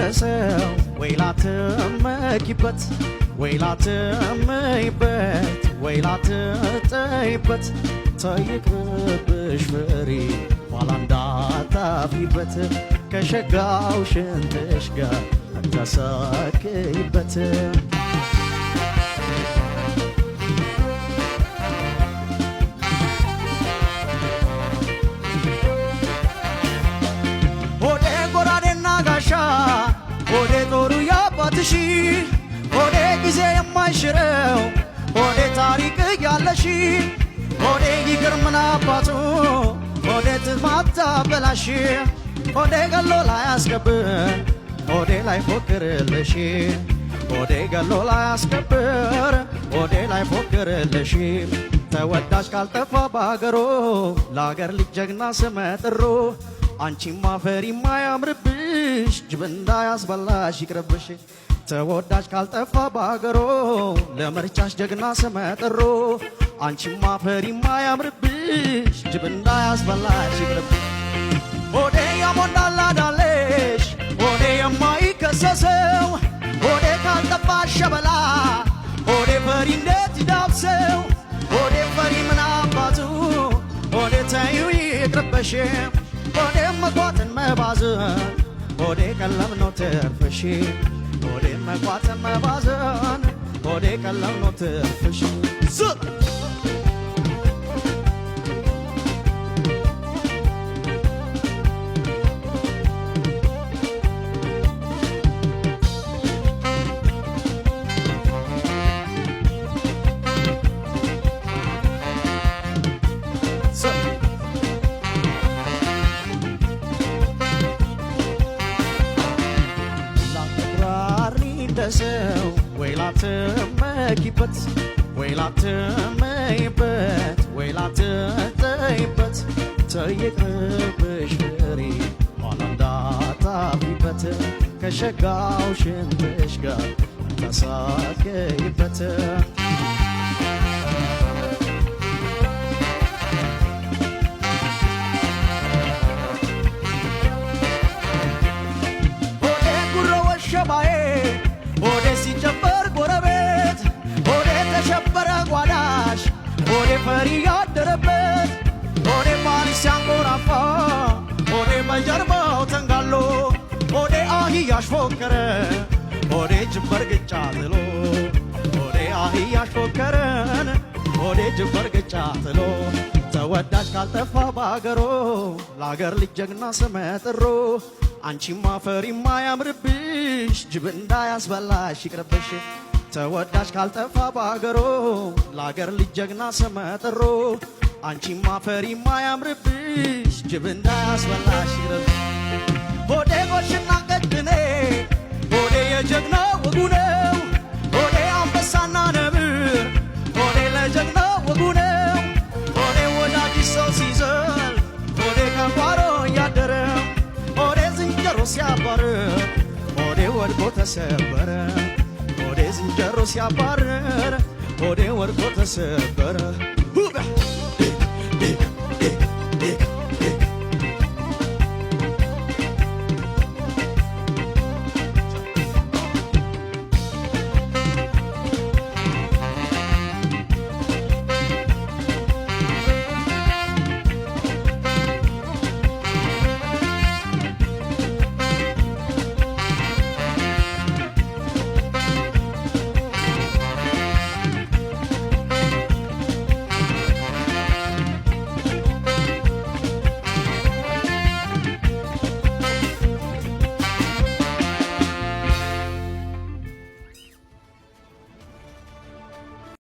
እንደሰው ወይላትመኪበት ወይላትመይበት ወይላትጠይበት ተይቅርብሽ ፍሪ ኋላ እንዳታፊበት ከሸጋው ሽንትሽ ጋር ተሳክይበት ሆዴ ጦሩ ያባትሽ ሆዴ ጊዜ የማይሽረው ሆዴ ታሪክ ያለሽ ሆዴ ይቅር ምን አባቱ ሆዴ ትማታ በላሽ ሆዴ ገሎ ላይ አስከብር ሆዴ ላይ ፎክርልሽ ሆዴ ገሎ ላይ አስከብር ሆዴ ላይ ፎክርልሽ ተወዳጅ ካልጠፋ በአገሮ ለአገር ልጅ ጀግና ስመ ጥሩ አንቺማ ፈሪ ማያምርብሽ ጅብ እንዳያስበላሽ ይቅርብሽ ተወዳጅ ካልጠፋ በአገሮ ለመርቻሽ ጀግና ስመ ጥሩ አንቺማ ፈሪ ማያምርብሽ ጅብ እንዳያስበላሽ ይቅርብሽ ሆዴ ያሞንዳላ ዳለሽ ሆዴ የማይከሰሰው ሆዴ ካልጠፋ ሸበላ ሆዴ ፈሪ እንዴት ይዳብሰው ሆዴ ፈሪ ምን አባቱ ሆዴ ተዩ ይቅርብሽ ሆዴ መቋጥን መባዘን ሆዴ ቀለም ነው ትርፍሽ ሆዴ መቋጥን መባዘን ሆዴ ቀለም ነው ትርፍሽ እንደሰው ወይላትመኪበት ወይላትመይበት ወይላትጠይበት ተይቅርብሽ ፍሪ ኋላ እንዳታፊበት ከሸጋው ሽንትሽ ጋር ተሳክይበት ሆዴ ጉሮ ወሸባዬ ሆዴ ሲጨበር ጎረቤት ሆዴ ተሸበረ ጓዳሽ ሆዴ ፈሪ ያደረበት ሆዴ ማሊስ ሲያንጎራፋ ሆዴ በጀርባው ተንጋሎ ሆዴ አህያሽ ፎከረ ሆዴ ጅበር ግጫ ጥሎ ሆዴ አህያሽ ፎከረን ሆዴ ጅበር ግጫ ጥሎ ተወዳጅ ካልጠፋ በአገሮ ለአገር ልጅ ጀግና ስመ ጥሩ አንቺማ ፈሪ ማያምርብሽ ጅብ እንዳያስበላሽ ይቅርብሽ ተወዳጅ ካልጠፋ በአገሮ ለአገር ልጅ ጀግና ስመ ጥሩ አንቺማ ፈሪ ማያምርብሽ ጅብ እንዳያስበላሽ ይቅርብሽ ሆዴ ጎሽና ቀጭኔ ሆዴ የጀግና ወጉ ነው ሆዴ አንበሳና ነብር ሆዴ ለጀግና ወጉ ነው ሆዴ ወዳጅ ሰው ሲዘል ሆዴ ከጓሮ እያደረ ሆዴ ዝንጀሮ ሲያባር ሆዴ ወድቆ ተሰበረ ሆዴ ዝንጀሮ ሲያባር ሆዴ ወድቆ ተሰበረ